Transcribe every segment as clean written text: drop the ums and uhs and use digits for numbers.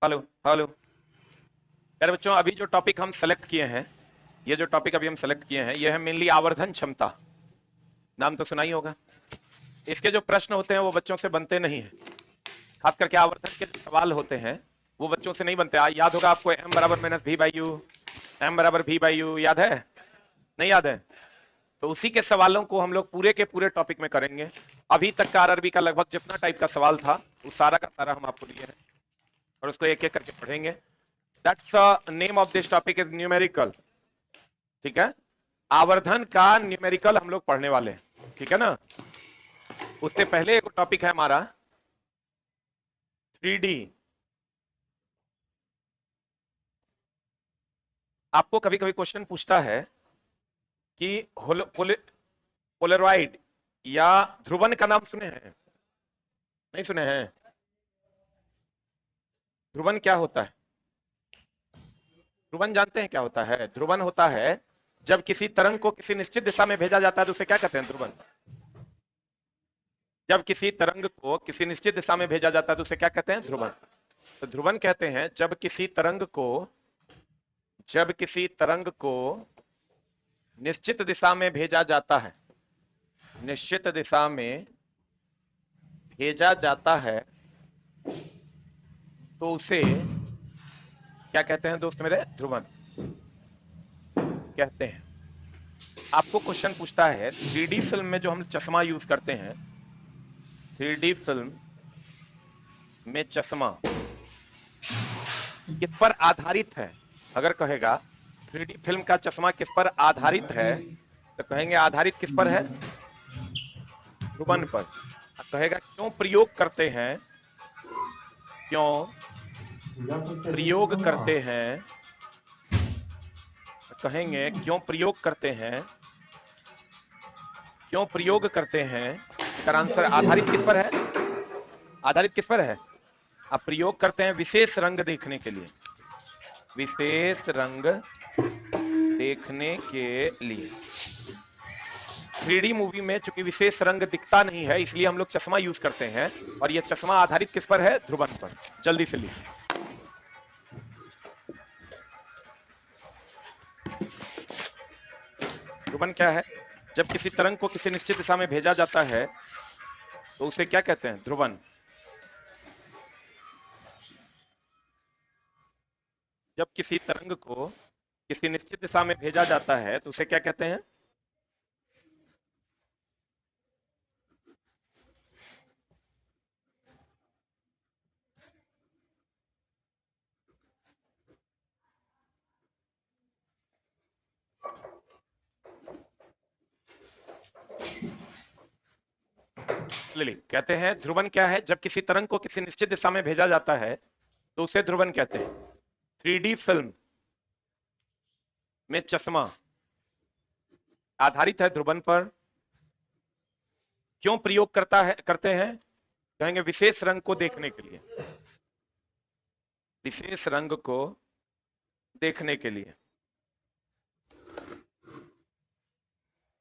Hello hello. यार बच्चों, अभी जो टॉपिक हम सेलेक्ट किए हैं, ये जो टॉपिक अभी हम सेलेक्ट किए हैं, ये है मेनली आवर्धन क्षमता। नाम तो सुना ही होगा। इसके जो प्रश्न होते हैं वो बच्चों से बनते नहीं है। खास करके आवर्धन के जो सवाल होते हैं वो बच्चों से नहीं बनते। याद होगा आपको m बराबर minus v by u, m बराबर वी बाई यू, याद है? नहीं याद है? तो उसी के सवालों को हम लोग पूरे के पूरे टॉपिक में करेंगे। अभी तक का आरआरबी का लगभग जितना टाइप का सवाल था वो सारा का सारा हम आपको दिए हैं और उसको एक एक करके पढ़ेंगे। That's name of this topic is numerical. ठीक है, आवर्धन का न्यूमेरिकल हम लोग पढ़ने वाले हैं, ठीक है ना। उससे पहले एक टॉपिक है हमारा 3D। आपको कभी कभी क्वेश्चन पूछता है कि पोलरॉइड या ध्रुवन का नाम सुने हैं? नहीं सुने हैं? ध्रुवन क्या होता है? ध्रुवन जानते हैं क्या होता है? ध्रुवन होता है जब किसी तरंग को किसी निश्चित दिशा में भेजा जाता है तो उसे क्या कहते हैं? ध्रुवन। जब किसी तरंग को किसी निश्चित दिशा में भेजा जाता है तो उसे क्या कहते हैं? ध्रुवन। तो ध्रुवन कहते हैं जब किसी तरंग को निश्चित दिशा में भेजा जाता है, निश्चित दिशा में भेजा जाता है तो उसे क्या कहते हैं दोस्त मेरे? ध्रुवन कहते हैं। आपको क्वेश्चन पूछता है 3D फिल्म में जो हम चश्मा यूज करते हैं, 3D फिल्म में चश्मा किस पर आधारित है? अगर कहेगा 3D फिल्म का चश्मा किस पर आधारित है तो कहेंगे आधारित किस पर है? ध्रुवन पर। कहेगा क्यों प्रयोग करते हैं, क्यों प्रयोग करते हैं, कहेंगे क्यों प्रयोग करते हैं, क्यों प्रयोग करते हैं। इसका आंसर आधारित किस पर है? आधारित किस पर है? आप प्रयोग करते हैं विशेष रंग देखने के लिए, विशेष रंग देखने के लिए। 3D मूवी में चूंकि विशेष रंग दिखता नहीं है इसलिए हम लोग चश्मा यूज करते हैं और यह चश्मा आधारित किस पर है? ध्रुवन पर। जल्दी से लिखिए। ध्रुवन क्या है? जब किसी तरंग को किसी निश्चित दिशा में भेजा जाता है तो उसे क्या कहते हैं? ध्रुवन। जब किसी तरंग को किसी निश्चित दिशा में भेजा जाता है तो उसे क्या कहते हैं? लिली कहते हैं ध्रुवन क्या है? जब किसी तरंग को किसी निश्चित दिशा में भेजा जाता है तो उसे ध्रुवन कहते हैं। 3D फिल्म में चश्मा आधारित है ध्रुवन पर। क्यों प्रयोग करते हैं? कहेंगे विशेष रंग को देखने के लिए, विशेष रंग को देखने के लिए।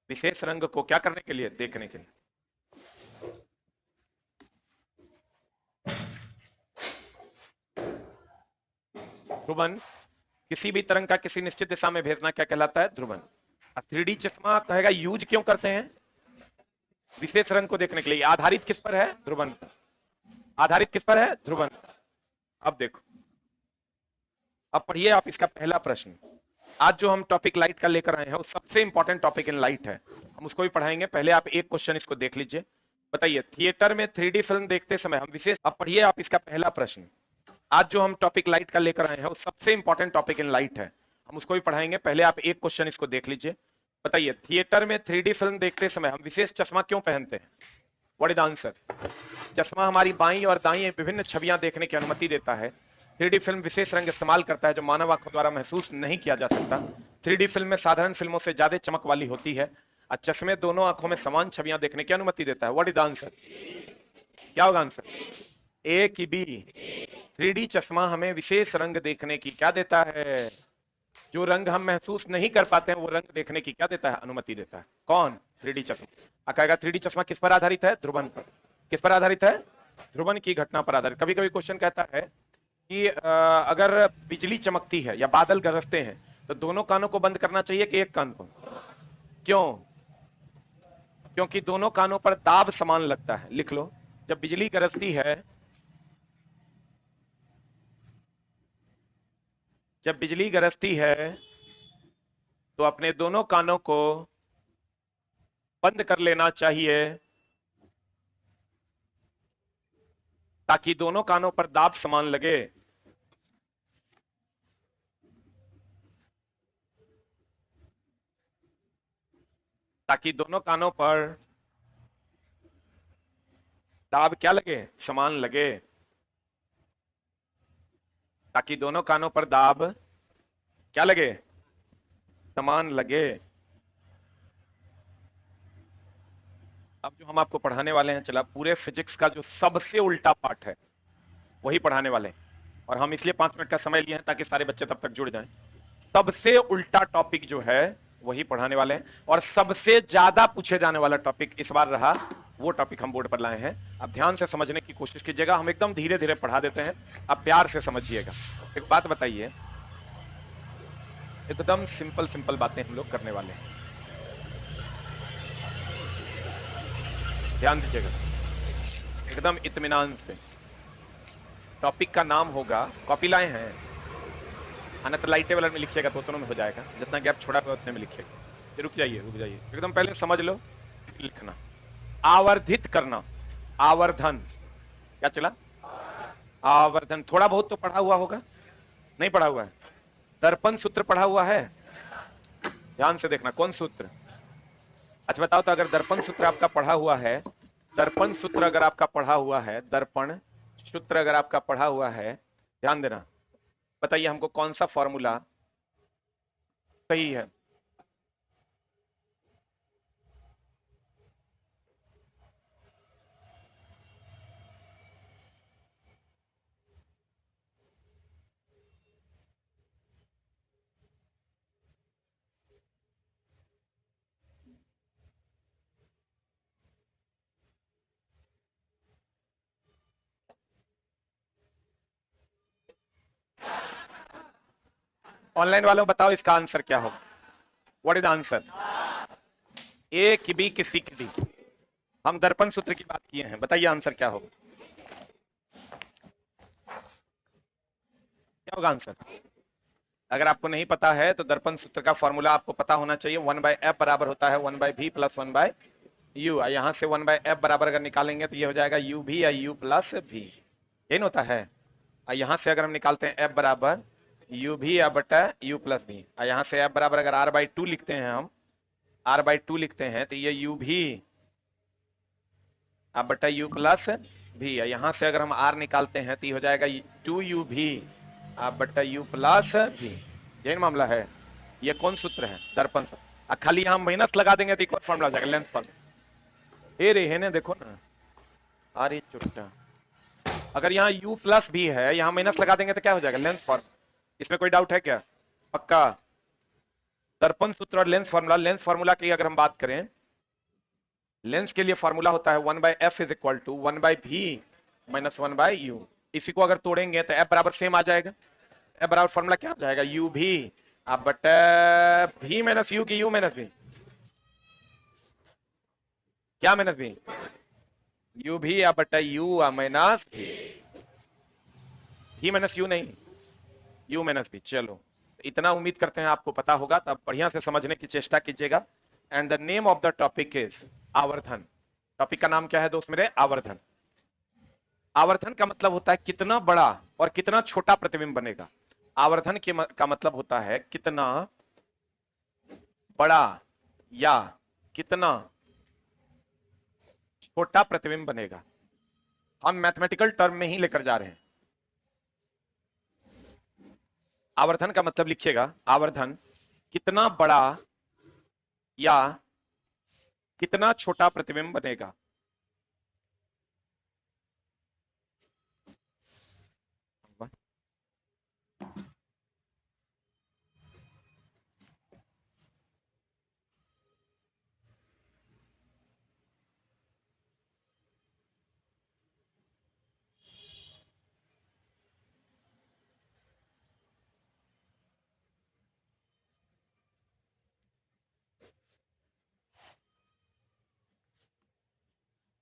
विशेष रंग को क्या करने के लिए? देखने के लिए। ध्रुवन किसी भी तरंग का किसी निश्चित दिशा में भेजना क्या कहलाता है? ध्रुवन। 3D चश्मा कहेगा यूज क्यों करते हैं? विशेष रंग को देखने के लिए। आधारित किस पर है? ध्रुवन। आधारित किस पर है? ध्रुवन। अब देखो, अब पढ़िए आप इसका पहला प्रश्न। आज जो हम टॉपिक लाइट का लेकर आए हैं वो सबसे इंपॉर्टेंट टॉपिक इन लाइट है, हम उसको भी पढ़ाएंगे। पहले आप एक क्वेश्चन इसको देख लीजिए। बताइए, थिएटर में 3D फिल्म देखते समय हम विशेष। अब पढ़िए आप इसका पहला प्रश्न। आज जो हम टॉपिक लाइट का लेकर आए हैं वो सबसे इंपॉर्टेंट टॉपिक इन लाइट है, हम उसको भी पढ़ाएंगे। पहले आप एक क्वेश्चन इसको देख लीजिए। बताइए, थिएटर में 3D फिल्म देखते समय हम विशेष चश्मा क्यों पहनते हैं? What is answer? चश्मा हमारी बाईं और दाईं विभिन्न छवियां देखने की अनुमति देता है। 3D फिल्म विशेष रंग इस्तेमाल करता है जो मानव आंखों द्वारा महसूस नहीं किया जा सकता। 3D फिल्म में साधारण फिल्मों से ज्यादा चमक वाली होती है और चश्मे दोनों आंखों में समान छवियां देखने की अनुमति देता है। What is answer? क्या होगा आंसर? ए की बी? 3D चश्मा हमें विशेष रंग देखने की क्या देता है? जो रंग हम महसूस नहीं कर पाते हैं वो रंग देखने की क्या देता है? अनुमति देता है। कौन? 3D चश्मा। कहेगा 3D चश्मा किस पर आधारित है? ध्रुवन पर। किस पर आधारित है? ध्रुवन की घटना पर आधारित। कभी कभी क्वेश्चन कहता है कि अगर बिजली चमकती है या बादल गरजते हैं तो दोनों कानों को बंद करना चाहिए कि एक कान को? क्यों? क्योंकि दोनों कानों पर दाब समान लगता है। लिख लो, जब बिजली गरजती है, जब बिजली गरजती है तो अपने दोनों कानों को बंद कर लेना चाहिए ताकि दोनों कानों पर दाब समान लगे। ताकि दोनों कानों पर दाब क्या लगे? समान लगे। ताकि दोनों कानों पर दाब क्या लगे? समान लगे। अब जो हम आपको पढ़ाने वाले हैं, चला पूरे फिजिक्स का जो सबसे उल्टा पार्ट है वही पढ़ाने वाले हैं, और हम इसलिए 5 मिनट का समय लिए हैं ताकि सारे बच्चे तब तक जुड़ जाएं। सबसे उल्टा टॉपिक जो है वही पढ़ाने वाले हैं, और सबसे ज्यादा पूछे जाने वाला टॉपिक इस बार रहा, वो टॉपिक हम बोर्ड पर लाए हैं। अब ध्यान से समझने की कोशिश कीजिएगा, हम एकदम धीरे धीरे पढ़ा देते हैं, अब प्यार से समझिएगा। एक बात बताइए, एकदम सिंपल सिंपल बातें हम लोग करने वाले हैं, ध्यान दीजिएगा एकदम इत्मीनान से। टॉपिक का नाम होगा, कॉपी लाए हैं? आना तो लाइटे वाला में लिखिएगा तो उतनों में हो जाएगा, जितना गैप छोड़ा हुआ उतने में लिखिएगा। रुक जाइए रुक जाइए, एकदम पहले समझ लो, लिखना। आवर्धित करना, आवर्धन, क्या चला? आवर्धन। थोड़ा बहुत तो पढ़ा हुआ होगा, नहीं पढ़ा हुआ है? दर्पण सूत्र पढ़ा हुआ है? ध्यान से देखना, कौन सूत्र? अच्छा बताओ तो, अगर दर्पण सूत्र आपका पढ़ा हुआ है, दर्पण सूत्र अगर आपका पढ़ा हुआ है, दर्पण सूत्र अगर आपका पढ़ा हुआ है, ध्यान देना, बताइए हमको कौन सा फॉर्मूला सही है? ऑनलाइन वालों बताओ इसका आंसर क्या होगा? What is answer? ए की बी की सी की डी? हम दर्पण सूत्र की बात किए हैं, बताइए आंसर क्या होगा? क्या होगा आंसर? अगर आपको नहीं पता है तो दर्पण सूत्र का फॉर्मूला आपको पता होना चाहिए। 1/f बराबर होता है 1/v प्लस 1/u। यहां से 1/f बराबर अगर निकालेंगे तो ये हो जाएगा u भी या u प्लस v, ये होता है। यहां से अगर हम निकालते हैं f बराबर u भी या बटा u प्लस v, यहां से f बराबर अगर r/2 लिखते हैं, हम r/2 लिखते हैं तो ये u भी अब बटा u प्लस v। यहां से अगर हम r निकालते हैं तो ये हो जाएगा 2u भी अब बटा u प्लस v। यही मामला है। ये कौन सूत्र है? दर्पण सूत्र। खाली यहां माइनस लगा देंगे तो एक और फॉर्मूला जाएगा, लेंथ फॉर्मूला। हे रे, है ना, देखो ना, अरे चुट्टा, अगर यहाँ u प्लस भी है, यहाँ माइनस लगा देंगे तो क्या हो जाएगा? Length formula. इसमें कोई डाउट है क्या? पक्का? दर्पण सूत्र और लेंस फॉर्मूला। लेंस फॉर्मूला की अगर हम बात करें, लेंस के लिए फॉर्मूला होता है 1/f is equal to 1/v minus 1/u। इसी को अगर तोड़ेंगे तो f बराबर सेम आ जाएगा। f बराबर फॉर्मूला क्या आ जाएगा? u भी अब बटा v माइनस u की u माइनस v, क्या माइनस v? u भी अब बटा u minus v minus u नहीं, u माइनस v। चलो, इतना उम्मीद करते हैं आपको पता होगा, तब बढ़िया से समझने की चेष्टा कीजिएगा। And the name of the topic is आवर्धन। टॉपिक का नाम क्या है दोस्त मेरे? आवर्धन। आवर्धन का मतलब होता है कितना बड़ा और कितना छोटा प्रतिबिंब बनेगा। आवर्धन का मतलब होता है कितना बड़ा या कितना छोटा प्रतिबिंब बनेगा। हम मैथमेटिकल टर्म में ही लेकर जा रहे हैं। आवर्धन का मतलब लिखिएगा, आवर्धन कितना बड़ा या कितना छोटा प्रतिबिंब बनेगा।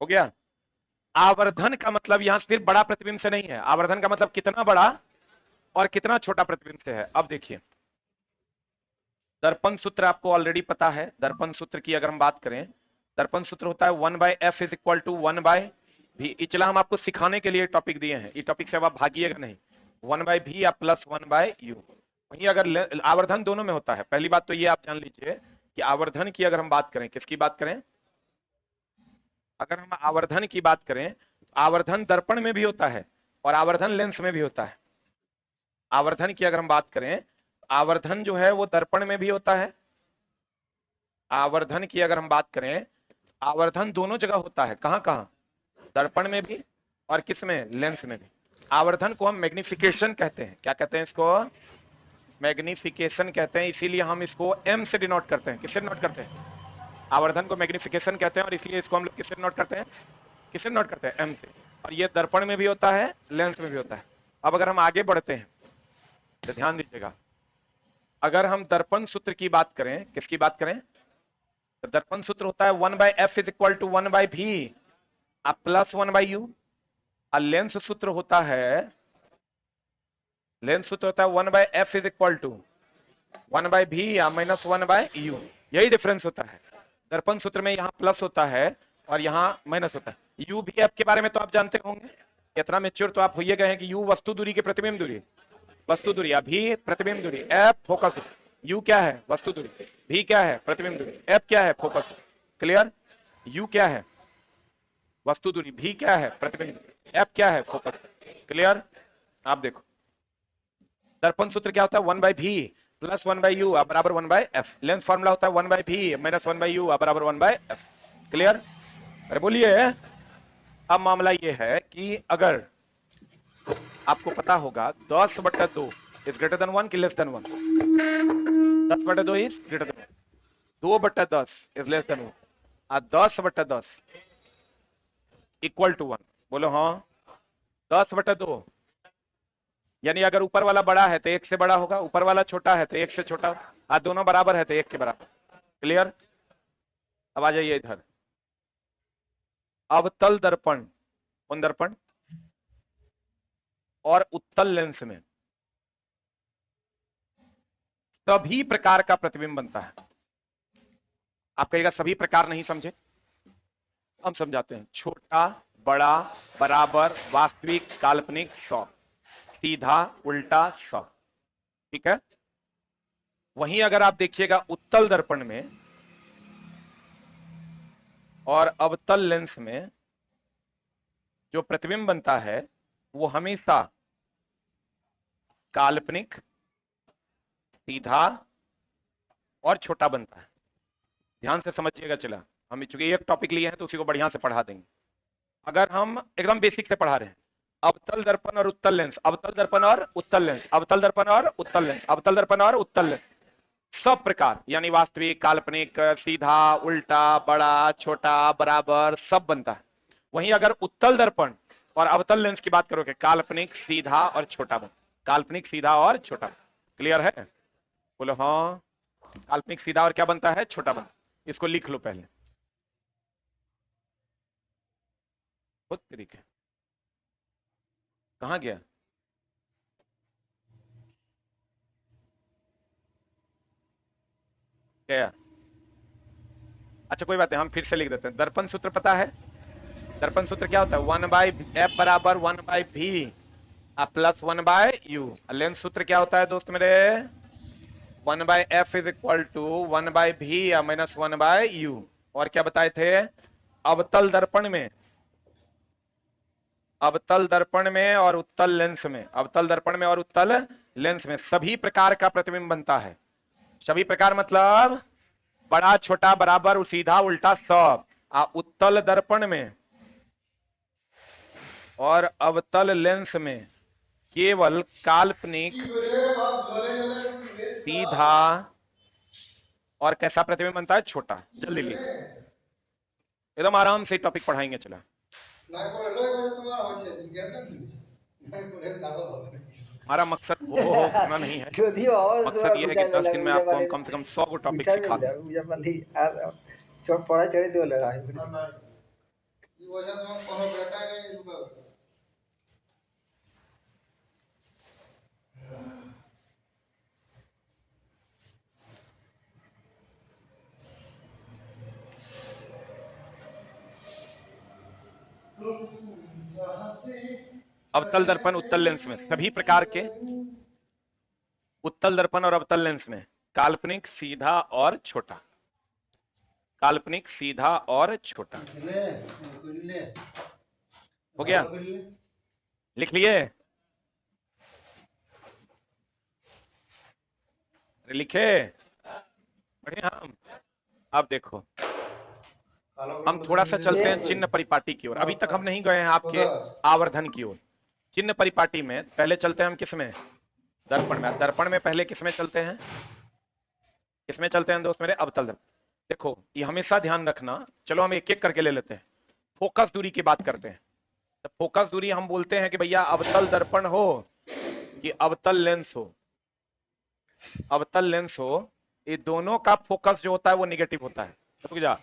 हो गया। आवर्धन का मतलब यहां सिर्फ बड़ा प्रतिबिंब से नहीं है, आवर्धन का मतलब कितना बड़ा और कितना छोटा प्रतिबिंब से है। अब देखिए दर्पण सूत्र आपको ऑलरेडी पता है। दर्पण सूत्र की अगर हम बात करें, दर्पण सूत्र होता है 1/f is equal to 1/v। इचला हम आपको सिखाने के लिए टॉपिक दिए हैं, इस टॉपिक से अब आप भागिएगा नहीं। 1/v या प्लस 1/u। वहीं अगर आवर्धन दोनों में होता है। पहली बात तो ये आप जान लीजिए कि आवर्धन की अगर हम बात करें, किसकी बात करें, अगर हम आवर्धन की बात करें, आवर्धन दर्पण में भी होता है और आवर्धन लेंस में भी होता है। आवर्धन की अगर हम बात करें, आवर्धन जो है वो दर्पण में भी होता है। आवर्धन की अगर हम बात करें, आवर्धन दोनों जगह होता है। कहां कहां? दर्पण में भी और किस में? लेंस में भी। आवर्धन को हम मैग्निफिकेशन कहते हैं। क्या कहते हैं इसको? मैग्निफिकेशन कहते हैं। इसीलिए हम इसको m से डिनोट करते हैं। किससे डिनोट करते हैं? आवर्धन को मैग्निफिकेशन कहते हैं और इसलिए इसको हम लोग किससे नोट करते हैं? किससे नोट करते हैं? m से। और ये दर्पण में भी होता है, लेंस में भी होता है। अब अगर हम आगे बढ़ते हैं तो ध्यान दीजिएगा, अगर हम दर्पण सूत्र की बात करें, किसकी बात करें, तो दर्पण सूत्र होता है 1/f is equal to 1/v plus 1/u। और लेंस सूत्र होता है, लेंस सूत्र होता है 1/f is equal to 1/v या माइनस 1/u। यही डिफरेंस होता है। दर्पण सूत्र में यहाँ प्लस होता है और यहाँ माइनस होता है। u भी f के बारे में तो आप जानते होंगे, इतना मेच्योर तो आप होइए गए हैं कि u वस्तु दूरी की प्रतिबिंब दूरी, वस्तु दूरी, अभी प्रतिबिंब दूरी, f फोकस, u क्या है? वस्तु दूरी, v क्या है? प्रतिबिंब दूरी, f क्या है? फोकस। क्लियर? u क्या है? वस्तु दूरी, v क्या है? प्रतिबिंब दूरी, f क्या है? फोकस। क्लियर? आप देखो दर्पण सूत्र क्या होता है? 1/v प्लस 1/u बराबर 1/f। लेंस फॉर्मूला होता है 1/v माइनस 1/u बराबर 1/f। क्लियर? अरे बोलिए। अब मामला ये है कि अगर आपको पता होगा 10/2 इज ग्रेटर देन 1 कि less than 1? 10/2 is greater than 1, 2/10 is less than 1 और 10/10 इक्वल टू 1। बोलो हाँ। 10/2 यानी अगर ऊपर वाला बड़ा है तो 1 से बड़ा होगा, ऊपर वाला छोटा है तो 1 से छोटा होगा, और दोनों बराबर है तो 1 के बराबर। क्लियर? अब आ जाइए इधर। अवतल दर्पण, कौन दर्पण? और उत्तल लेंस में सभी प्रकार का प्रतिबिंब बनता है। आप कहिएगा सभी प्रकार नहीं समझे, हम समझाते हैं। छोटा, बड़ा, बराबर, वास्तविक, काल्पनिक, सौ, सीधा, उल्टा, सौ। ठीक है? वहीं अगर आप देखिएगा उत्तल दर्पण में और अवतल लेंस में जो प्रतिबिंब बनता है वो हमेशा काल्पनिक, सीधा और छोटा बनता है। ध्यान से समझिएगा। चला, हम चूंकि एक टॉपिक लिए हैं तो उसी को बढ़िया से पढ़ा देंगे। अगर हम एकदम बेसिक से पढ़ा रहे हैं, अवतल दर्पण और उत्तल लेंस, अवतल दर्पण और उत्तल लेंस, अवतल दर्पण और उत्तल लेंस, अवतल दर्पण और उत्तल लेंस, सब प्रकार यानी वास्तविक, काल्पनिक, सीधा, उल्टा, बड़ा, छोटा, बराबर, सब बनता है। वहीं अगर उत्तल दर्पण और अवतल लेंस की बात करोगे, काल्पनिक, सीधा और छोटा बनता, काल्पनिक, सीधा और छोटा। क्लियर है? बोलो हाँ। काल्पनिक, सीधा और क्या बनता है? छोटा बनता। इसको लिख लो पहले। बहुत तरीके। कहां गया? गया? अच्छा कोई बात नहीं, हम फिर से लिख देते हैं। दर्पण सूत्र पता है? दर्पण सूत्र क्या होता है? 1/f बराबर 1/v प्लस 1/u। लेंस सूत्र क्या होता है दोस्त मेरे? 1/f is equal to 1/v या माइनस 1/u। और क्या बताए थे? अवतल दर्पण में, अवतल दर्पण में और उत्तल लेंस में, अवतल दर्पण में और उत्तल लेंस में सभी प्रकार का प्रतिबिंब बनता है। सभी प्रकार मतलब बड़ा, छोटा, बराबर, सीधा, उल्टा, सब। उत्तल दर्पण में और अवतल लेंस में केवल काल्पनिक, सीधा और कैसा प्रतिबिंब बनता है? छोटा। जल्दी लिख, एकदम आराम से टॉपिक पढ़ाएंगे। चला, हमारा मकसद हो करना नहीं है। मकसद ये है कि 10 दिन में आपको हम कम से कम 100 को टॉपिक सिखा दें। वजह तो कोनो बेटा नहीं रुका। अवतल दर्पण उत्तल लेंस में सभी प्रकार के उत्तल दर्पण और अवतल लेंस में काल्पनिक, सीधा और छोटा, काल्पनिक, सीधा और छोटा। हो गया, लिख लिए? अरे लिखे बढ़िया। अब देखो हम थोड़ा सा चलते हैं चिन्ह परिपाटी की ओर। अभी तक हम नहीं गए हैं आपके आवर्धन की ओर। चिन्ह परिपाटी में पहले चलते हैं हम किसमें? दर्पण में। दर्पण में पहले किसमें चलते हैं? किसमें चलते हैं दोस्त मेरे? अवतल दर्पण। देखो ये हमेशा ध्यान रखना। चलो हम एक एक करके ले लेते हैं। फोकस दूरी की बात करते हैं। तो फोकस दूरी हम बोलते हैं कि भैया अवतल दर्पण हो कि अवतल लेंस हो, अवतल लेंस हो, ये दोनों का फोकस जो होता है वो निगेटिव होता है। रुक जा,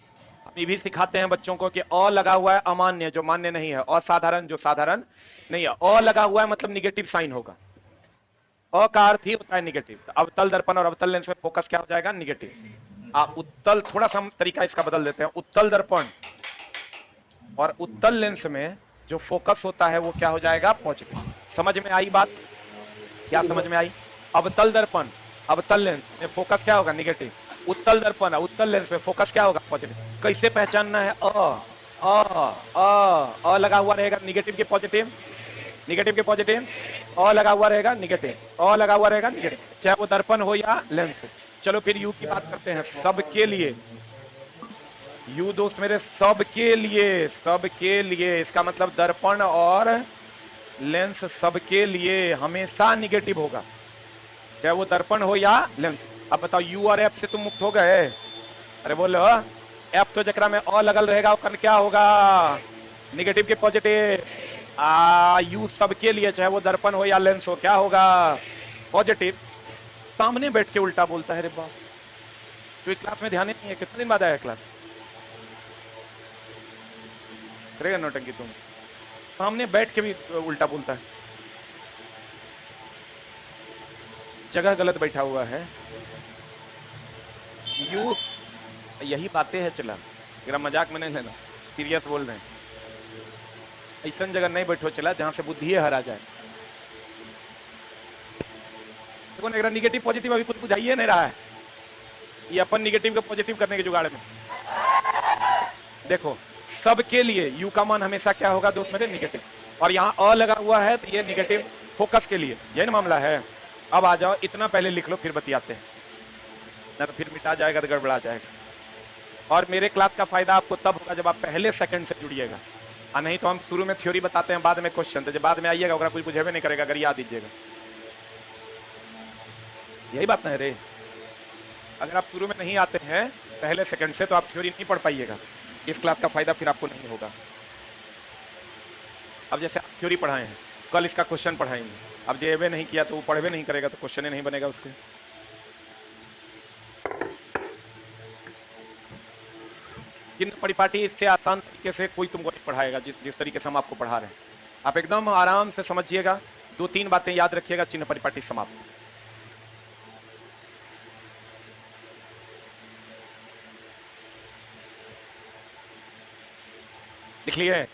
हम ये भी सिखाते हैं बच्चों को कि अ लगा हुआ है अमान्य जो मान्य नहीं है, असाधारण जो साधारण नहीं है। अ लगा हुआ है मतलब निगेटिव साइन होगा। अ का अर्थ ही होता है निगेटिव। तो अवतल दर्पण और अवतल लेंस में फोकस क्या हो जाएगा? निगेटिव। उत्तल, थोड़ा सा हम तरीका इसका बदल देते हैं। उत्तल दर्पण और उत्तल लेंस में जो फोकस होता है वो क्या हो जाएगा? पॉजिटिव। समझ में आई बात? क्या समझ में आई? अवतल दर्पण, अवतल लेंस में फोकस क्या होगा? निगेटिव। उत्तल दर्पण, उत्तल लेंस में फोकस क्या होगा? पॉजिटिव। कैसे पहचानना है? अ लगा हुआ रहेगा निगेटिव के पॉजिटिव, निगेटिव के पॉजिटिव, अ लगा हुआ रहेगा निगेटिव, अ लगा हुआ रहेगा निगेटिव, चाहे वो दर्पण हो या लेंस हो। चलो फिर यू की बात करते हैं। सबके लिए यू दोस्त मेरे, सबके लिए, सबके लिए इसका मतलब दर्पण और लेंस सबके लिए हमेशा निगेटिव होगा, चाहे वो दर्पण हो या लेंस। अब बताओ यू और एफ से तुम मुक्त हो गए? अरे बोलो, एफ तो जकरा में अ लगल रहेगा वो क्या होगा? निगेटिव के पॉजिटिव। यू सबके लिए चाहे वो दर्पण हो या लेंस हो क्या होगा? पॉजिटिव। सामने बैठ के उल्टा बोलता है रे बाप, तो क्लास में ध्यान ही नहीं है। कितने दिन बाद आया क्लास? करेगा नौटंकी तुम? सामने बैठ के भी उल्टा बोलता है। जगह गलत बैठा हुआ है। यू यही बातें है। चला मेरा मजाक में नहीं लेना, सीरियस बोल रहे हैं। ऐसा जगह नहीं बैठो चला जहां से बुद्धि हरा जाए। देखो ना निगेटिव पॉजिटिव अभी कुछ बुझाइए नहीं रहा है। ये अपन निगेटिव को पॉजिटिव करने के जुगाड़ में। देखो सबके लिए यू का मान हमेशा क्या होगा दोस्त मेरे? निगेटिव। और यहाँ अ लगा हुआ है तो ये निगेटिव फोकस के लिए, यही ना मामला है। अब आ जाओ, इतना पहले लिख लो फिर बतियाते हैं, ना तो फिर मिटा जाएगा तो गड़बड़ा जाएगा। और मेरे क्लास का फायदा आपको तब होगा जब आप पहले सेकंड से जुड़िएगा, और नहीं तो हम शुरू में थ्योरी बताते हैं, बाद में क्वेश्चन। तो जब बाद में आइएगा ओकरा कुछ बुझेबे नहीं करेगा, अगर याद दीजिएगा। यही बात ना है रे। अगर आप शुरू में नहीं आते हैं पहले सेकंड से तो आप थ्योरी नहीं पढ़ पाइएगा। इस क्लास का फायदा फिर आपको नहीं होगा। अब जैसे आप थ्योरी पढ़ाए हैं, कल इसका क्वेश्चन पढ़ाएंगे। अब जेबे नहीं किया तो वो पढ़वे नहीं करेगा, तो क्वेश्चन ही नहीं बनेगा उससे। चिन्ह परिपाटी इससे आसान तरीके से कोई तुमको नहीं पढ़ाएगा जिस तरीके से हम आपको पढ़ा रहे हैं। आप एकदम आराम से समझिएगा, 2-3 बातें याद रखिएगा, चिन्ह परिपाटी समाप्त। लिख लिए?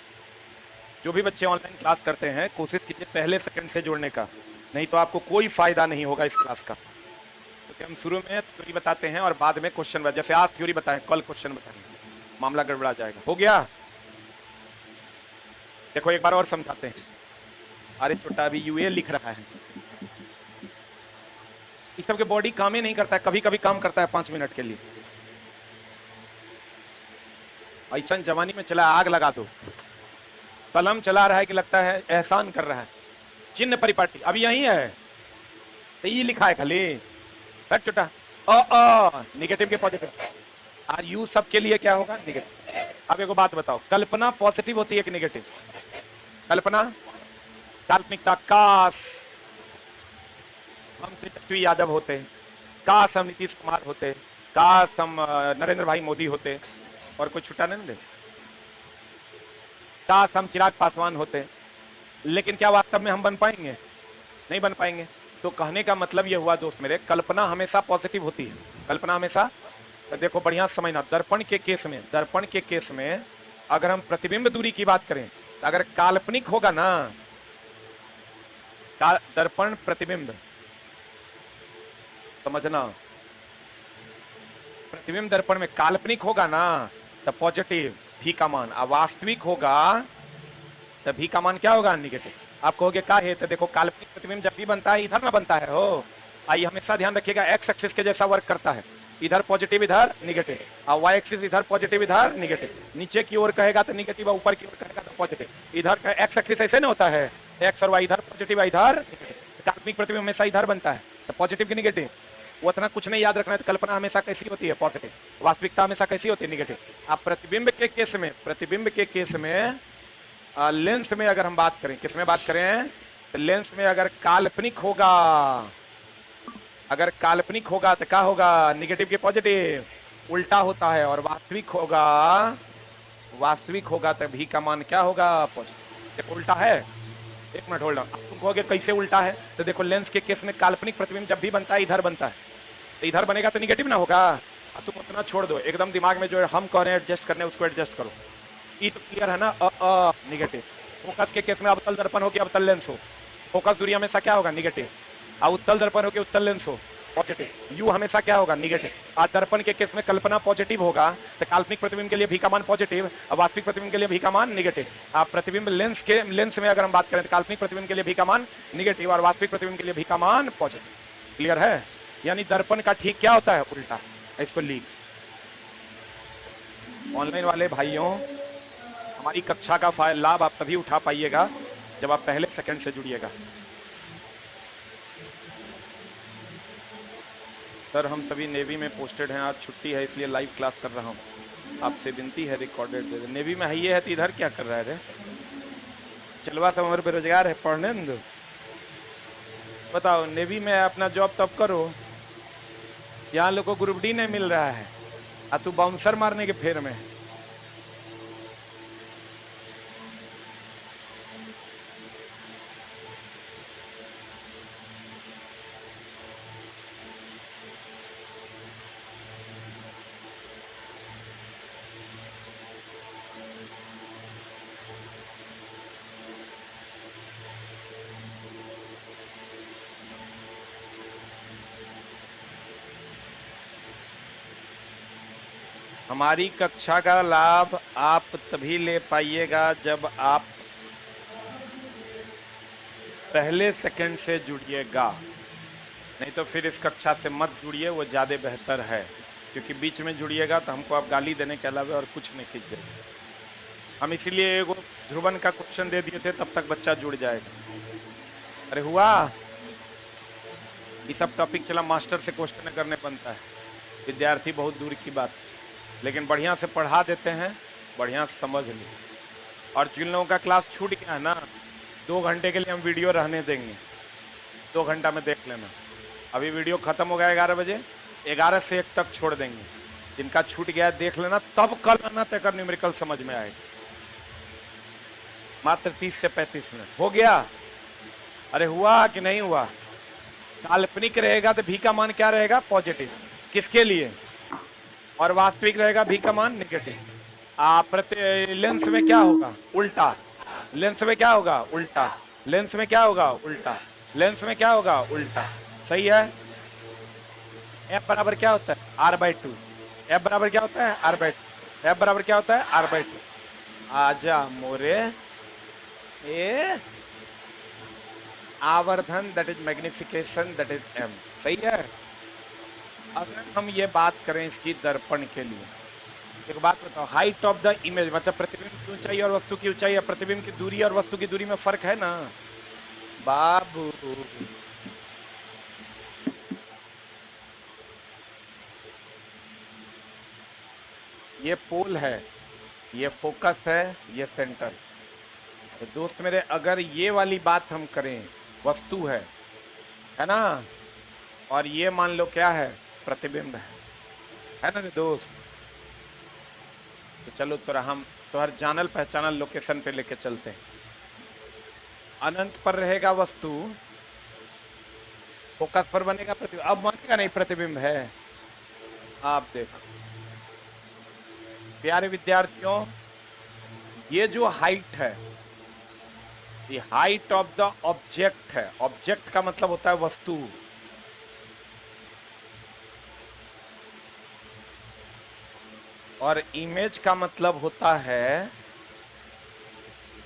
जो भी बच्चे ऑनलाइन क्लास करते हैं कोशिश कीजिए पहले सेकंड से जोड़ने का, नहीं तो आपको कोई फायदा नहीं होगा इस क्लास का। क्योंकि हम शुरू में थ्योरी बताते हैं और बाद में क्वेश्चन, जैसे आज थ्योरी बताएं कल क्वेश्चन बताएंगे, मामला गड़बड़ा जाएगा। हो गया? देखो एक बार और समझाते हैं। अरे छोटा अभी यूए लिख रहा है, इस सबके बॉडी काम ही नहीं करता है, कभी कभी काम करता है 5 मिनट के लिए। ऐसा जवानी में चला आग लगा दो, कलम चला रहा है कि लगता है एहसान कर रहा है। चिन्ह परिपाटी अभी यही है, तो ये लिखा है खाली रट छोटा। निगेटिव के पॉजिटिव, और यू सब के लिए क्या होगा? निगेटिव। अब एक बात बताओ, कल्पना पॉजिटिव होती है कि निगेटिव? कल्पना काल्पनिकता। काश हम तेजस्वी यादव होते, काश हम नीतीश कुमार होते, काश हम नरेंद्र भाई मोदी होते, और कोई छुट्टा नहीं दे। काश हम चिराग पासवान होते, लेकिन क्या वास्तव में हम बन पाएंगे? नहीं बन पाएंगे। तो कहने का मतलब यह हुआ दोस्त मेरे, कल्पना हमेशा पॉजिटिव होती है, कल्पना हमेशा। तो देखो बढ़िया समझना, दर्पण के केस में, दर्पण के केस में अगर हम प्रतिबिंब दूरी की बात करें, तो अगर काल्पनिक होगा ना, दर्पण प्रतिबिंब, समझना, प्रतिबिंब दर्पण में काल्पनिक होगा ना तो पॉजिटिव भी का मान, अवास्तविक होगा तो भी का मान क्या होगा? निगेटिव। आप कहोगे क्या है? तो देखो काल्पनिक प्रतिबिंब जब भी बनता है इधर ना बनता है हो। आइए हमेशा ध्यान रखिएगा, एक्स एक्सिस के जैसा वर्क करता है, इधर पॉजिटिव इधर निगेटिव, और वाई एक्सिस इधर पॉजिटिव इधर निगेटिव। नीचे की ओर कहेगा तो निगेटिव, ऊपर की ओर कहेगा तो पॉजिटिव। इधर का एक्स एक्सिस ऐसे ना होता है, एक्स और वाई इधर पॉजिटिव इधर। काल्पनिक प्रतिबिंब हमेशा इधर बनता है, तो पॉजिटिव की निगेटिव। वो इतना कुछ नहीं याद रखना है। तो कल्पना हमेशा कैसी होती है? पॉजिटिव। वास्तविकता हमेशा कैसी होती है? निगेटिव। आप प्रतिबिंब के केस में, प्रतिबिंब के केस में लेंस में अगर हम बात करें, किसमें बात करें? तो लेंस में अगर काल्पनिक होगा, अगर काल्पनिक होगा तो क्या होगा? निगेटिव के पॉजिटिव, उल्टा होता है। और वास्तविक होगा, वास्तविक होगा तो भी का मान क्या होगा? पॉजिटिव। देखो उल्टा है, एक मिनट होल्ड ऑन। आप तुम कहोगे कैसे उल्टा है? तो देखो लेंस के केस में काल्पनिक प्रतिबिंब जब भी बनता है इधर बनता है, तो इधर बनेगा तो निगेटिव ना होगा। अब तुम उतना छोड़ दो, एकदम दिमाग में जो हम कह रहे हैं एडजस्ट करने, उसको एडजस्ट करो। ई तो क्लियर है ना? निगेटिव। फोकस के केस में अवतल दर्पण हो कि अवतल लेंस हो, फोकस दूरी हमेशा क्या होगा? निगेटिव। और उत्तल दर्पण हो कि उत्तल लेंस हो, पॉजिटिव। यू हमेशा क्या होगा? निगेटिव। और दर्पण के केस में कल्पना पॉजिटिव होगा तो काल्पनिक प्रतिबिंब के लिए भी का मान पॉजिटिव, और वास्तविक प्रतिबिंब के लिए भी का मान निगेटिव। आप प्रतिबिंब लेंस के, लेंस में अगर हम बात करें तो काल्पनिक प्रतिबिंब के लिए भी का मान निगेटिव और वास्तविक प्रतिबिंब के लिए भी का मान पॉजिटिव। क्लियर है? यानी दर्पण का ठीक क्या होता है? उल्टा। इसको लीक। ऑनलाइन वाले भाइयों, हमारी कक्षा का लाभ आप तभी उठा पाइएगा जब आप पहले सेकंड से जुड़िएगा। सर हम सभी नेवी में पोस्टेड हैं, आज छुट्टी है इसलिए लाइव क्लास कर रहा हूँ, आपसे विनती है रिकॉर्डेड दे दे। नेवी में है ये है तो इधर क्या कर रहा है रे? चलवा सब हमारे बेरोजगार है, पढ़ने न दो। बताओ, नेवी में अपना जॉब तब करो, यहाँ लोग को ग्रुप डी नहीं मिल रहा है और तू बाउंसर मारने के फेर में। हमारी कक्षा का लाभ आप तभी ले पाइएगा जब आप पहले सेकंड से जुड़िएगा, नहीं तो फिर इस कक्षा से मत जुड़िए, वो ज़्यादा बेहतर है। क्योंकि बीच में जुड़िएगा तो हमको आप गाली देने के अलावा और कुछ नहीं कीजिए। हम इसीलिए एगो ध्रुवन का क्वेश्चन दे दिए थे, तब तक बच्चा जुड़ जाएगा। अरे हुआ, ये सब टॉपिक चला मास्टर से क्वेश्चन करने बनता है, विद्यार्थी बहुत दूर की बात, लेकिन बढ़िया से पढ़ा देते हैं, बढ़िया से समझ ली। और जिन लोगों का क्लास छूट गया है ना, 2 घंटे के लिए हम वीडियो रहने देंगे, 2 घंटा में देख लेना। अभी वीडियो खत्म हो गया 11 बजे, 11 से 1 तक छोड़ देंगे। जिनका छूट गया देख लेना, तब कल आना तक न्यूमेरिकल समझ में आएगा। मात्र 30 से 35 मिनट हो गया। अरे हुआ कि नहीं हुआ? काल्पनिक रहेगा तो भी का मान क्या रहेगा? पॉजिटिव। किसके लिए? और वास्तविक रहेगा भी का मान निगेटिव। लेंस में क्या होगा? उल्टा। लेंस में क्या होगा? उल्टा। लेंस में क्या होगा? उल्टा। लेंस में क्या होगा? उल्टा। सही है? एफ बराबर क्या होता है? r/2। एफ बराबर क्या होता है? r/2। एफ बराबर क्या होता है? r/2। आजा मोरे, ए आवर्धन that is magnification that is m। सही है? अगर हम ये बात करें इसकी दर्पण के लिए, एक बात बताओ, हाइट ऑफ द इमेज मतलब प्रतिबिंब की ऊंचाई और वस्तु की ऊंचाई, या प्रतिबिंब की दूरी और वस्तु की दूरी में फर्क है ना बाबू। ये पोल है, ये फोकस है, ये सेंटर। तो दोस्त मेरे, अगर ये वाली बात हम करें, वस्तु है ना, और ये मान लो क्या है? प्रतिबिंब है ना रे दोस्त। तो चलो तो हर जानल पहचानल लोकेशन पे लेके चलते हैं। अनंत पर रहेगा वस्तु, फोकस पर बनेगा प्रतिबिंब। अब मानेगा नहीं प्रतिबिंब है। आप देखो प्यारे विद्यार्थियों, ये जो हाइट है, ये हाइट ऑफ द ऑब्जेक्ट है। ऑब्जेक्ट का मतलब होता है वस्तु। और इमेज का मतलब होता है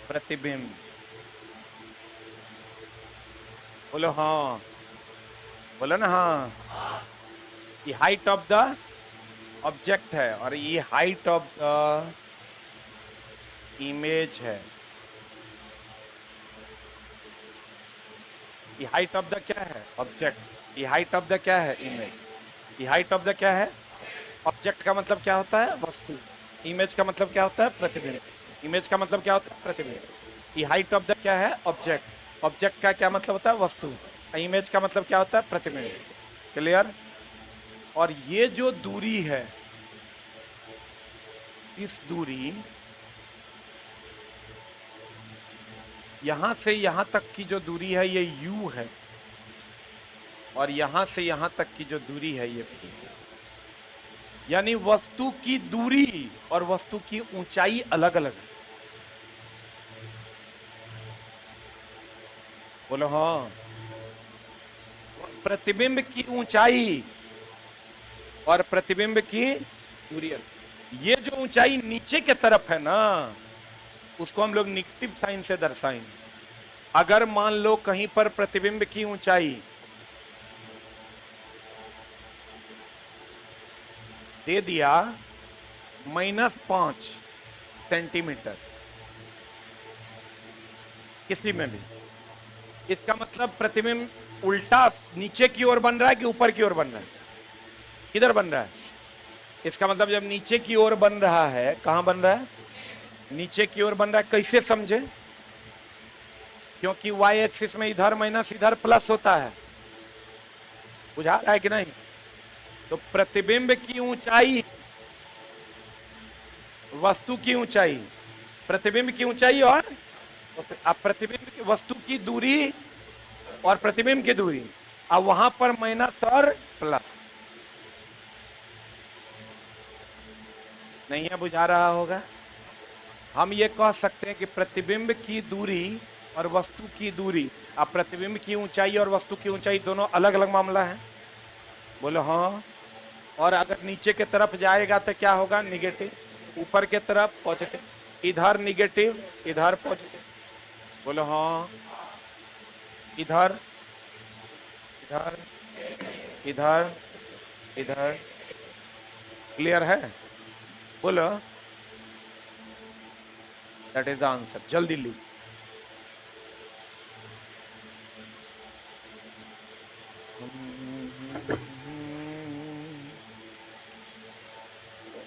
प्रतिबिंब। बोलो हाँ, बोलो ना हाँ। ये हाइट ऑफ द ऑब्जेक्ट है और ये हाइट ऑफ द इमेज है। ये हाइट ऑफ द क्या है? ऑब्जेक्ट। ये हाइट ऑफ द क्या है? इमेज। ये हाइट ऑफ द क्या है? ऑब्जेक्ट का मतलब क्या होता है? वस्तु। इमेज का मतलब क्या होता है? प्रतिबिंब। इमेज का मतलब क्या होता है? प्रतिबिंब। ये हाइट ऑफ द क्या है? ऑब्जेक्ट। ऑब्जेक्ट का क्या मतलब होता है? वस्तु। इमेज का मतलब क्या होता है? प्रतिबिंब। क्लियर? और ये जो दूरी है, इस दूरी, यहां से यहां तक की जो दूरी है ये u है, और यहां से यहां तक की जो दूरी है ये v है। यानी वस्तु की दूरी और वस्तु की ऊंचाई अलग अलग है। बोलो हाँ। प्रतिबिंब की ऊंचाई और प्रतिबिंब की दूरी, ये जो ऊंचाई नीचे के तरफ है ना, उसको हम लोग निगेटिव साइन से दर्शाएंगे। अगर मान लो कहीं पर प्रतिबिंब की ऊंचाई दे दिया -5 सेंटीमीटर किसी में भी, इसका मतलब प्रतिबिंब उल्टा नीचे की ओर बन रहा है कि ऊपर की ओर बन रहा है? किधर बन रहा है? इसका मतलब जब नीचे की ओर बन रहा है, कहां बन रहा है? नीचे की ओर बन रहा है। कैसे समझे? क्योंकि y एक्सिस में इधर माइनस इधर प्लस होता है। बुझा रहा है कि नहीं? तो प्रतिबिंब की ऊंचाई, वस्तु की ऊंचाई, प्रतिबिंब की ऊंचाई और अब प्रतिबिंब की वस्तु की दूरी और प्रतिबिंब की दूरी, अब वहां पर माइनस और प्लस नहीं है। बुझा रहा होगा? हम ये कह सकते हैं कि प्रतिबिंब की दूरी और वस्तु की दूरी, अब प्रतिबिंब की ऊंचाई और वस्तु की ऊंचाई दोनों अलग अलग मामला है। बोलो हाँ। और अगर नीचे के तरफ जाएगा तो क्या होगा? निगेटिव। ऊपर के तरफ पॉजिटिव। इधर निगेटिव, इधर पॉजिटिव। बोलो हाँ। इधर, इधर, इधर, इधर। क्लियर है? बोलो। That is the answer. जल्दी ली।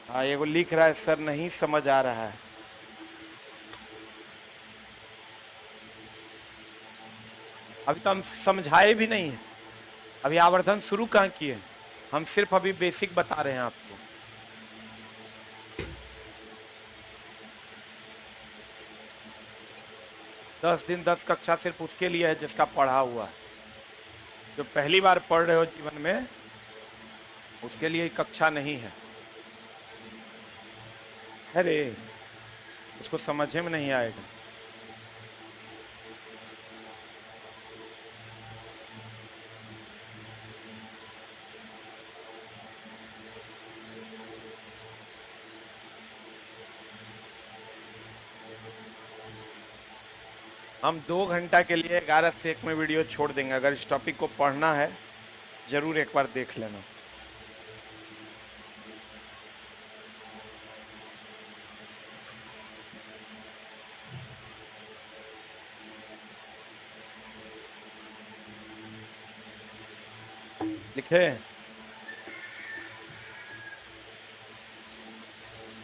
हाँ, ये वो लिख रहा है सर नहीं समझ आ रहा है। अभी तो हम समझाए भी नहीं है, अभी आवर्धन शुरू कहाँ किए? हम सिर्फ अभी बेसिक बता रहे हैं आपको। दस दिन 10 कक्षा सिर्फ उसके लिए है जिसका पढ़ा हुआ है। जो पहली बार पढ़ रहे हो जीवन में, उसके लिए कक्षा नहीं है। अरे उसको समझ में नहीं आएगा। हम 2 घंटा के लिए 11 से 1 में वीडियो छोड़ देंगे। अगर इस टॉपिक को पढ़ना है जरूर एक बार देख लेना। लिखे?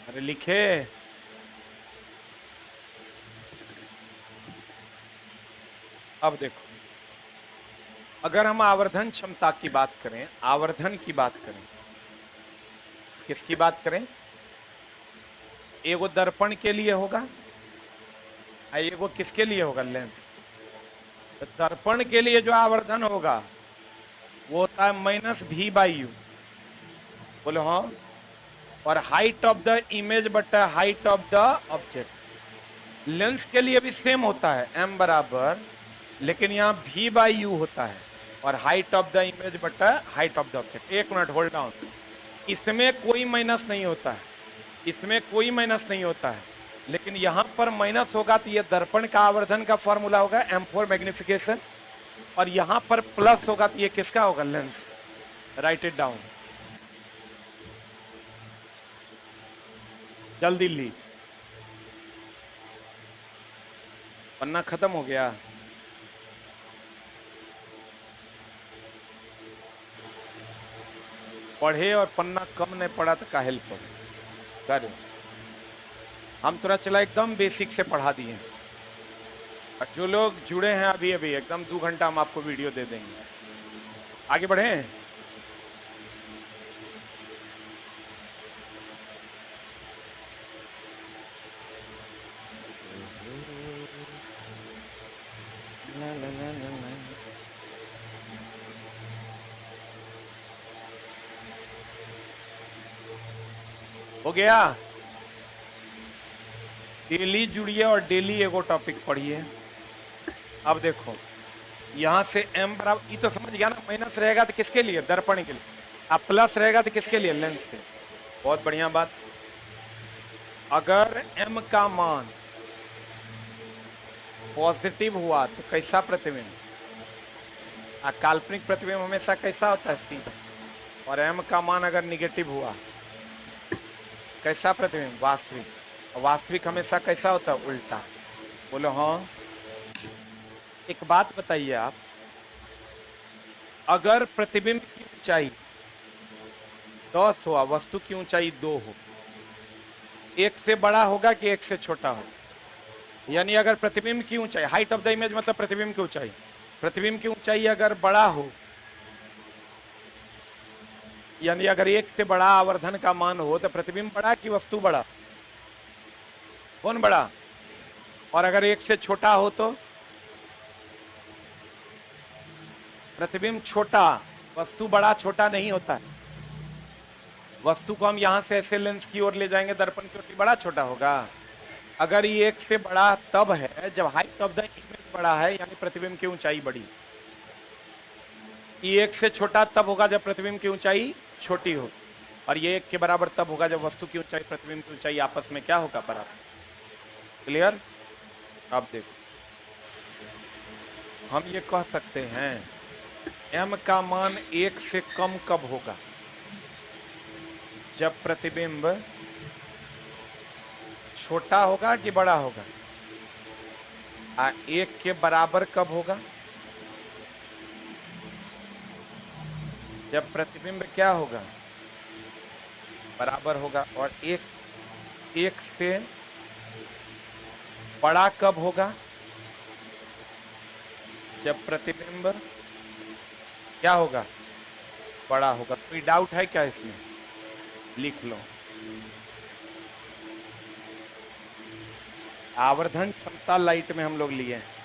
अरे लिखे। अब देखो, अगर हम आवर्धन क्षमता की बात करें, आवर्धन की बात करें, किसकी बात करें? एगो दर्पण के लिए होगा और एगो किसके लिए होगा, लेंस। तो दर्पण के लिए जो आवर्धन होगा वो होता है -v/u। बोलो हाँ। और हाइट ऑफ द इमेज बटा height of the object. Lens के लिए भी सेम होता है m बराबर, लेकिन यहाँ v/u होता है और हाइट ऑफ द इमेज बटा हाइट ऑफ द ऑब्जेक्ट। एक मिनट होल्ड डाउन। इसमें कोई माइनस नहीं होता है, इसमें कोई माइनस नहीं होता है, लेकिन यहां पर माइनस होगा तो ये दर्पण का आवर्धन का फॉर्मूला होगा m4 मैग्निफिकेशन, और यहां पर प्लस होगा तो ये किसका होगा, लेंस। राइट इट डाउन, जल्दी ली, पन्ना खत्म हो गया। पढ़े और पन्ना कम नहीं पड़ा तो काहे ले पढ़े कर। हम थोड़ा चला एकदम बेसिक से पढ़ा दिए हैं। और जो लोग जुड़े हैं अभी अभी एकदम 2 घंटा हम आपको वीडियो दे देंगे। आगे बढ़े। हो गया। डेली जुड़िए और डेली एगो टॉपिक पढ़िए। अब देखो यहां से m बराबर, ये तो समझ गया ना, माइनस रहेगा तो किसके लिए, दर्पण के लिए, अब प्लस रहेगा तो किसके लिए, लेंस के। बहुत बढ़िया बात। अगर m का मान पॉजिटिव हुआ तो कैसा प्रतिबिंब, काल्पनिक प्रतिबिंब हमेशा कैसा होता है, सीधा। और m का मान अगर निगेटिव हुआ कैसा प्रतिबिंब, वास्तविक। और वास्तविक हमेशा कैसा होता है, उल्टा। बोलो हाँ। एक बात बताइए आप, अगर प्रतिबिंब की ऊंचाई 10 हो, वस्तु की ऊंचाई 2 हो, एक से बड़ा होगा कि एक से छोटा होगा। यानी अगर प्रतिबिंब की ऊंचाई, हाइट ऑफ द इमेज मतलब प्रतिबिंब की ऊंचाई, प्रतिबिंब की ऊंचाई अगर बड़ा हो, यानी अगर एक से बड़ा आवर्धन का मान हो तो प्रतिबिंब बड़ा कि वस्तु बड़ा, कौन बड़ा। और अगर एक से छोटा हो तो प्रतिबिंब छोटा, वस्तु बड़ा छोटा नहीं होता है। वस्तु को हम यहां से ऐसे लेंस की ओर ले जाएंगे, दर्पण की ओर, बड़ा छोटा होगा। अगर ये एक से बड़ा तब है जब हाइट ऑफ द इमेज बड़ा है, यानी प्रतिबिंब की ऊंचाई बड़ी। ये एक से छोटा तब होगा जब प्रतिबिंब की ऊंचाई छोटी हो, और ये एक के बराबर तब होगा जब वस्तु की ऊंचाई प्रतिबिंब की ऊंचाई आपस में क्या होगा, बराबर। क्लियर। अब देखो हम ये कह सकते हैं m का मान 1 से कम कब होगा, जब प्रतिबिंब छोटा होगा कि बड़ा होगा। 1 के बराबर कब होगा, जब प्रतिबिंब क्या होगा, बराबर होगा। और एक से बड़ा कब होगा, जब प्रतिबिंब क्या होगा, बड़ा होगा। कोई डाउट है क्या इसमें, लिख लो। आवर्धन क्षमता लाइट में हम लोग लिए हैं।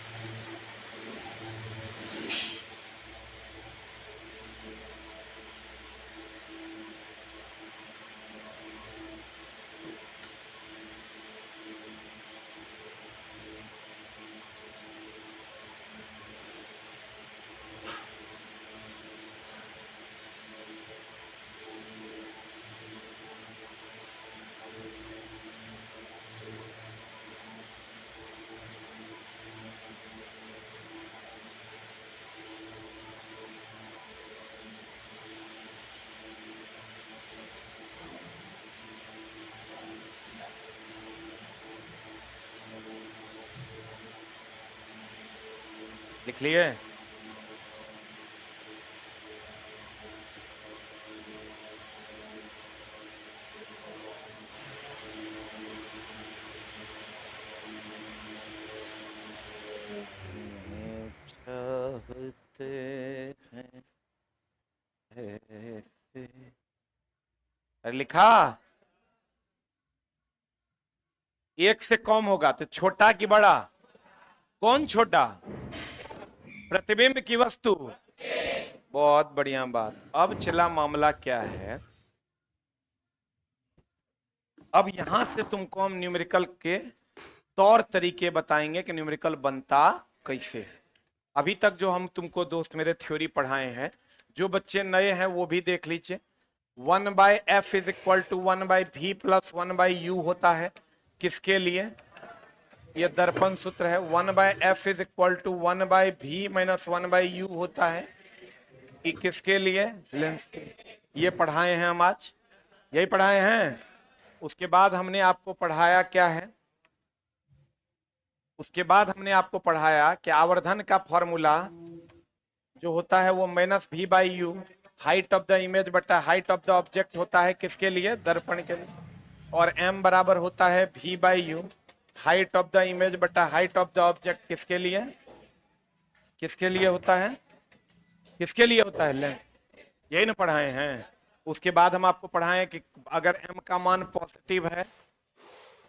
लिख लिए। चाहते हैं ऐसे। अरे लिखा। एक से कम होगा तो छोटा कि बड़ा? कौन छोटा? प्रतिबिंब की वस्तु। बहुत बढ़िया बात। अब चला मामला क्या है, अब यहां से तुमको हम न्यूमेरिकल के तौर तरीके बताएंगे कि न्यूमेरिकल बनता कैसे है। अभी तक जो हम तुमको दोस्त मेरे थ्योरी पढ़ाए हैं, जो बच्चे नए हैं वो भी देख लीजिए। 1/f is equal to 1/v plus 1/u होता है। किसके लिए? ये दर्पण सूत्र है। 1/f is equal to 1/v minus 1/u होता है। ये किसके लिए? लेंस के। ये पढ़ाए हैं हम आज, यही पढ़ाए हैं। उसके बाद हमने आपको पढ़ाया क्या है, उसके बाद हमने आपको पढ़ाया कि आवर्धन का फॉर्मूला जो होता है वो minus v by you, height of the image बटा हाइट ऑफ द ऑब्जेक्ट होता है। किसके लिए? दर्पण के लिए। और m बराबर होता है v by you, height of the image बटा हाइट ऑफ द ऑब्जेक्ट। किसके लिए? किसके लिए होता है? किसके लिए होता है? लेंस। यही ना पढ़ाए हैं। उसके बाद हम आपको पढ़ाएं कि अगर m का मान पॉजिटिव है,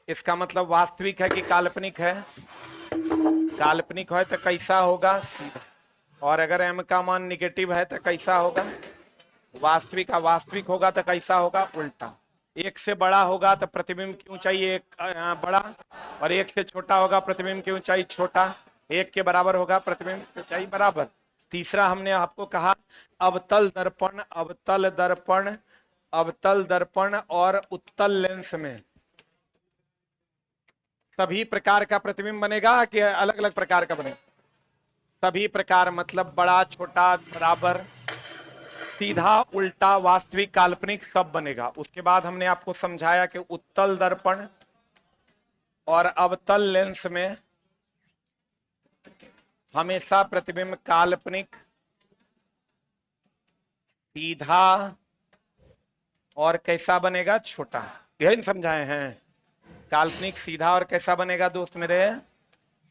इसका मतलब वास्तविक है कि काल्पनिक है? काल्पनिक है तो कैसा होगा? सीधा। और अगर m का मान निगेटिव है तो कैसा होगा? वास्तविक। वास्तविक होगा तो कैसा होगा? उल्टा। एक से बड़ा होगा तो प्रतिबिंब की ऊंचाई एक बड़ा, और एक से छोटा होगा प्रतिबिंब की ऊंचाई छोटा। एक के बराबर होगा प्रतिबिंब की ऊंचाई बराबर। तीसरा हमने आपको कहा अवतल दर्पण, अवतल दर्पण, अवतल दर्पण और उत्तल लेंस में सभी प्रकार का प्रतिबिंब बनेगा कि अलग अलग प्रकार का बनेगा? सभी प्रकार, मतलब बड़ा छोटा बराबर सीधा उल्टा वास्तविक काल्पनिक सब बनेगा। उसके बाद हमने आपको समझाया कि उत्तल दर्पण और अवतल लेंस में हमेशा प्रतिबिंब काल्पनिक, सीधा और कैसा बनेगा? छोटा। यही समझाए हैं। काल्पनिक, सीधा और कैसा बनेगा दोस्त मेरे?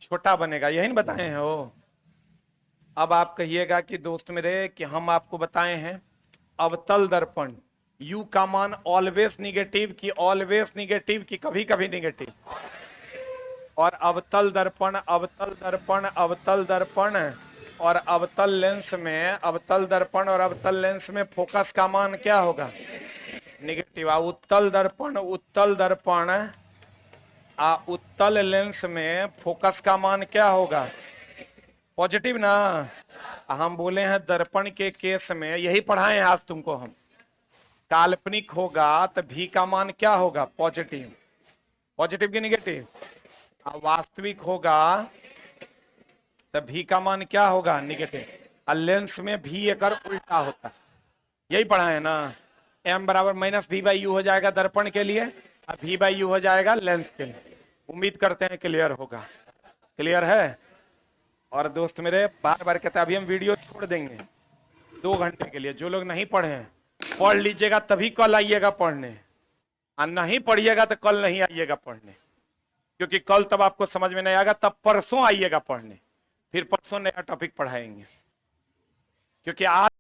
छोटा बनेगा। यही ना बताए हैं वो। अब आप कहिएगा कि दोस्त मेरे कि हम आपको बताए हैं अवतल दर्पण, u का मान ऑलवेज निगेटिव की ऑलवेज निगेटिव की कभी कभी निगेटिव। और अवतल दर्पण, अवतल दर्पण, अवतल दर्पण और अवतल लेंस में, अवतल दर्पण और अवतल लेंस में फोकस का मान क्या होगा? निगेटिव। उत्तल दर्पण, उत्तल दर्पण उत्तल लेंस में फोकस का मान क्या होगा? पॉजिटिव ना। हम बोले हैं दर्पण के केस में, यही पढ़ाए हैं आज तुमको हम, काल्पनिक होगा तो v का मान क्या होगा? पॉजिटिव। पॉजिटिव की निगेटिव? वास्तविक होगा तो v का मान क्या होगा? निगेटिव। और लेंस में v एक उल्टा होता है। यही पढ़ाए ना। m बराबर माइनस v बाई यू हो जाएगा दर्पण के लिए, और v बाई यू हो जाएगा लेंस के लिए। उम्मीद करते हैं क्लियर होगा। क्लियर है? और दोस्त मेरे बार बार कहते हैं अभी हम वीडियो छोड़ देंगे 2 घंटे के लिए। जो लोग नहीं पढ़े हैं पढ़ लीजिएगा, तभी कल आइएगा पढ़ने। और नहीं पढ़िएगा तो कल नहीं आइएगा पढ़ने, क्योंकि कल तब आपको समझ में नहीं आएगा। तब परसों आइएगा पढ़ने, फिर परसों नया टॉपिक पढ़ाएंगे। क्योंकि आज